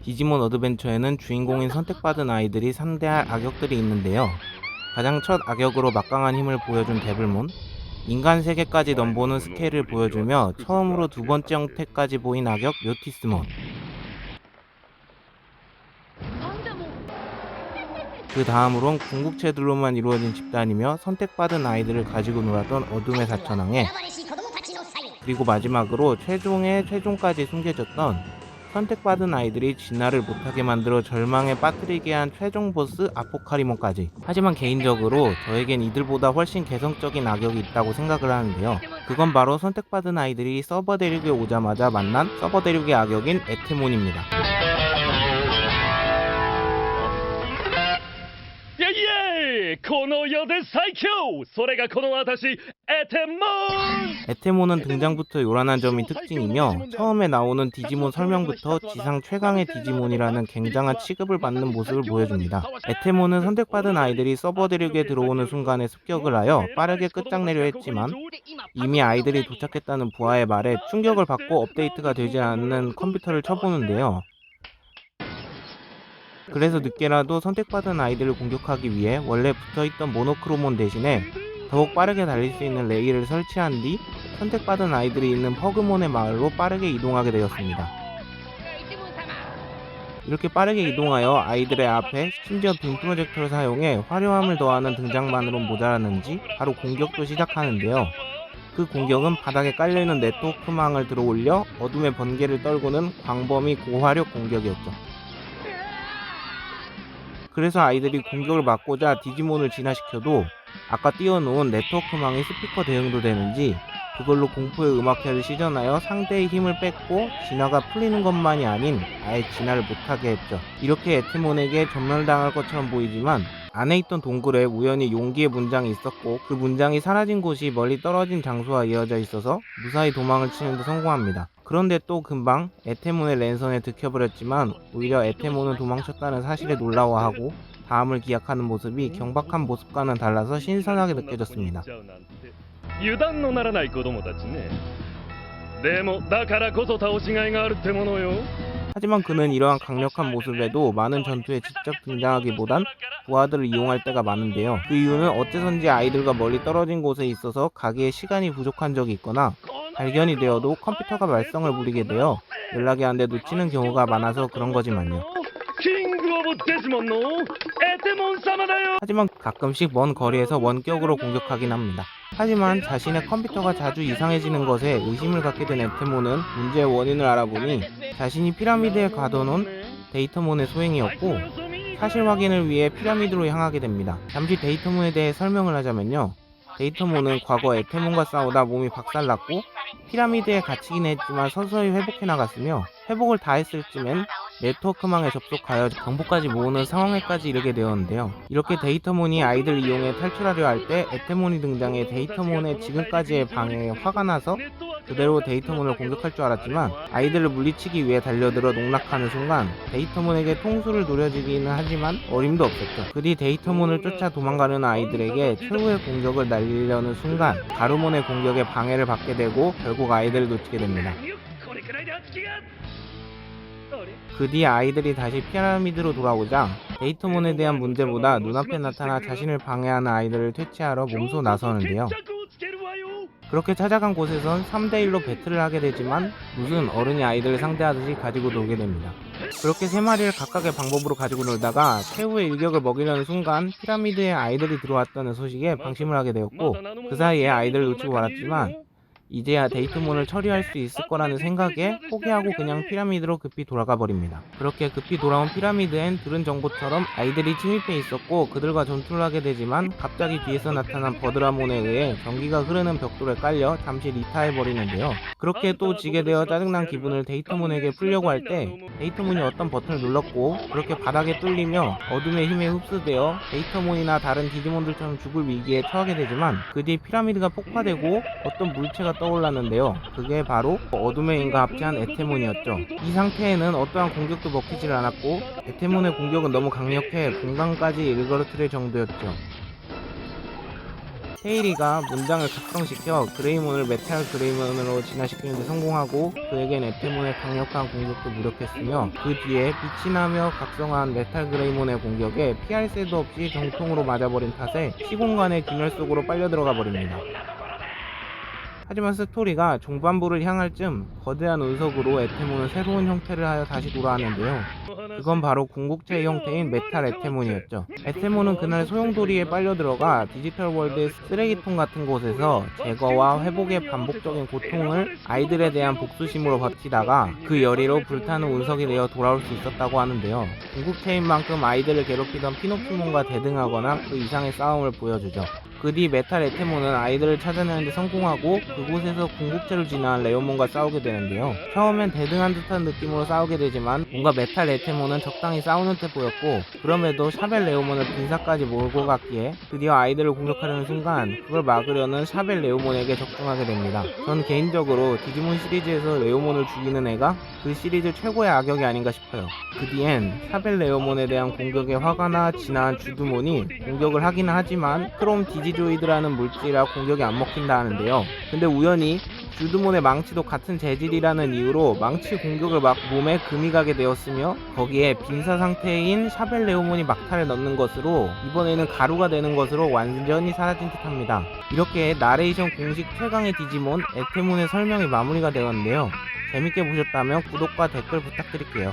디지몬 어드벤처에는 주인공인 선택받은 아이들이 상대할 악역들이 있는데요. 가장 첫 악역으로 막강한 힘을 보여준 데블몬, 인간 세계까지 넘보는 스케일을 보여주며 처음으로 두 번째 형태까지 보인 악역 묘티스몬, 그 다음으론 궁극체들로만 이루어진 집단이며 선택받은 아이들을 가지고 놀았던 어둠의 사천왕에, 그리고 마지막으로 최종의 최종까지 숨겨졌던 선택받은 아이들이 진화를 못하게 만들어 절망에 빠뜨리게 한 최종 보스 아포카리몬까지. 하지만 개인적으로 저에겐 이들보다 훨씬 개성적인 악역이 있다고 생각을 하는데요. 그건 바로 선택받은 아이들이 서버 대륙에 오자마자 만난 서버 대륙의 악역인 에테몬입니다. イエイイエイこの世で最強それがこの私エテモン 에테몬은 등장부터 요란한 점이 특징이며 처음에 나오는 디지몬 설명부터 지상 최강의 디지몬이라는 굉장한 취급을 받는 모습을 보여줍니다. 에테몬은 선택받은 아이들이 서버 대륙에 들어오는 순간에 습격을 하여 빠르게 끝장내려 했지만 이미 아이들이 도착했다는 부하의 말에 충격을 받고 업데이트가 되지 않는 컴퓨터를 쳐보는데요. 그래서 늦게라도 선택받은 아이들을 공격하기 위해 원래 붙어있던 모노크로몬 대신에 더욱 빠르게 달릴 수 있는 레일을 설치한 뒤 선택받은 아이들이 있는 퍼그몬의 마을로 빠르게 이동하게 되었습니다. 이렇게 빠르게 이동하여 아이들의 앞에 심지어 빔 프로젝터를 사용해 화려함을 더하는 등장만으로 모자랐는지 바로 공격도 시작하는데요. 그 공격은 바닥에 깔려있는 네트워크망을 들어올려 어둠의 번개를 떨구는 광범위 고화력 공격이었죠. 그래서 아이들이 공격을 막고자 디지몬을 진화시켜도 아까 띄워놓은 네트워크망의 스피커 대응도 되는지 그걸로 공포의 음악회를 시전하여 상대의 힘을 뺏고 진화가 풀리는 것만이 아닌 아예 진화를 못하게 했죠. 이렇게 에테몬에게 전멸당할 것처럼 보이지만 안에 있던 동굴에 우연히 용기의 문장이 있었고 그 문장이 사라진 곳이 멀리 떨어진 장소와 이어져 있어서 무사히 도망을 치는 데 성공합니다. 그런데 또 금방 에테몬의 랜선에 들켜버렸지만 오히려 에테몬은 도망쳤다는 사실에 놀라워하고 다음을 기약하는 모습이 경박한 모습과는 달라서 신선하게 느껴졌습니다. 油断のならない子供たちねでもだからこそ倒しがいがあるってものよ 하지만 그는 이러한 강력한 모습에도 많은 전투에 직접 등장하기보단 부하들을 이용할 때가 많은데요. 그 이유는 어째선지 아이들과 멀리 떨어진 곳에 있어서 가기에 시간이 부족한 적이 있거나 발견이 되어도 컴퓨터가 말썽을 부리게 되어 연락이 안 돼 놓치는 경우가 많아서 그런 거지만요. 하지만 가끔씩 먼 거리에서 원격으로 공격하긴 합니다. 하지만 자신의 컴퓨터가 자주 이상해지는 것에 의심을 갖게 된 에테몬은 문제의 원인을 알아보니 자신이 피라미드에 가둬놓은 데이터몬의 소행이었고 사실 확인을 위해 피라미드로 향하게 됩니다. 잠시 데이터몬에 대해 설명을 하자면요. 데이터몬은 과거 에테몬과 싸우다 몸이 박살났고 피라미드에 갇히긴 했지만 서서히 회복해 나갔으며 회복을 다 했을 쯤엔 네트워크망에 접속하여 정보까지 모으는 상황에까지 이르게 되었는데요. 이렇게 데이터몬이 아이들 이용해 탈출하려 할 때 에테몬이 등장해 데이터몬의 지금까지의 방해에 화가 나서 그대로 데이터몬을 공격할 줄 알았지만 아이들을 물리치기 위해 달려들어 농락하는 순간 데이터몬에게 통수를 노려지기는 하지만 어림도 없었죠. 그 뒤 데이터몬을 쫓아 도망가는 아이들에게 최후의 공격을 날리려는 순간 가루몬의 공격에 방해를 받게 되고 결국 아이들을 놓치게 됩니다. 그 뒤 아이들이 다시 피라미드로 돌아오자 데이터몬에 대한 문제보다 눈앞에 나타나 자신을 방해하는 아이들을 퇴치하러 몸소 나서는데요. 그렇게 찾아간 곳에선 3대1로 배틀을 하게 되지만 무슨 어른이 아이들을 상대하듯이 가지고 놀게 됩니다. 그렇게 3마리를 각각의 방법으로 가지고 놀다가 최후의 일격을 먹이려는 순간 피라미드에 아이들이 들어왔다는 소식에 방심을 하게 되었고 그 사이에 아이들을 놓치고 말았지만 이제야 데이터몬을 처리할 수 있을 거라는 생각에 포기하고 그냥 피라미드로 급히 돌아가 버립니다. 그렇게 급히 돌아온 피라미드엔 들은 정보처럼 아이들이 침입해 있었고 그들과 전투를 하게 되지만 갑자기 뒤에서 나타난 버드라몬에 의해 전기가 흐르는 벽돌에 깔려 잠시 리타해 버리는데요. 그렇게 또 지게 되어 짜증난 기분을 데이터몬에게 풀려고 할 때 데이터몬이 어떤 버튼을 눌렀고 그렇게 바닥에 뚫리며 어둠의 힘에 흡수되어 데이터몬이나 다른 디지몬들처럼 죽을 위기에 처하게 되지만 그 뒤 피라미드가 폭파되고 어떤 물체가 떠올랐는데요. 그게 바로 어둠의 인과 합체한 에테몬이었죠. 이 상태에는 어떠한 공격도 먹히질 않았고 에테몬의 공격은 너무 강력해 공간까지 일그러뜨릴 정도였죠. 테일이가 문장을 각성시켜 그레이몬을 메탈 그레이몬으로 진화시키는 데 성공하고 그에겐 에테몬의 강력한 공격도 무력했으며 그 뒤에 빛이 나며 각성한 메탈 그레이몬의 공격에 피할 새도 없이 정통으로 맞아버린 탓에 시공간의 균열 속으로 빨려 들어가 버립니다. 하지만 스토리가 종반부를 향할 즈음 거대한 운석으로 에테몬은 새로운 형태를 하여 다시 돌아왔는데요. 그건 바로 궁극체의 형태인 메탈 에테몬이었죠. 에테몬은 그날 소용돌이에 빨려 들어가 디지털 월드의 쓰레기통 같은 곳에서 제거와 회복의 반복적인 고통을 아이들에 대한 복수심으로 버티다가 그 열의로 불타는 운석이 되어 돌아올 수 있었다고 하는데요. 궁극체인 만큼 아이들을 괴롭히던 피노키몬과 대등하거나 그 이상의 싸움을 보여주죠. 그 뒤 메탈 에테몬은 아이들을 찾아내는 데 성공하고 그곳에서 궁극체를 진화한 레오몬과 싸우게 되는데요. 처음엔 대등한 듯한 느낌으로 싸우게 되지만 뭔가 메탈 에테몬은 적당히 싸우는 듯 보였고 그럼에도 샤벨 레오몬을 빈사까지 몰고 갔기에 드디어 아이들을 공격하려는 순간 그걸 막으려는 샤벨 레오몬에게 적중하게 됩니다. 전 개인적으로 디지몬 시리즈에서 레오몬을 죽이는 애가 그 시리즈 최고의 악역이 아닌가 싶어요. 그 뒤엔 샤벨 레오몬에 대한 공격에 화가 나 진화한 주드몬이 공격을 하긴 하지만 크롬 디지조이드라는 물질이라 공격이 안 먹힌다 하는데요. 근데 우연히 주드몬의 망치도 같은 재질이라는 이유로 망치 공격을 막 몸에 금이 가게 되었으며 거기에 빈사 상태인 샤벨 레오몬이 막타를 넣는 것으로 이번에는 가루가 되는 것으로 완전히 사라진 듯 합니다. 이렇게 나레이션 공식 최강의 디지몬 에테몬의 설명이 마무리가 되었는데요. 재밌게 보셨다면 구독과 댓글 부탁드릴게요.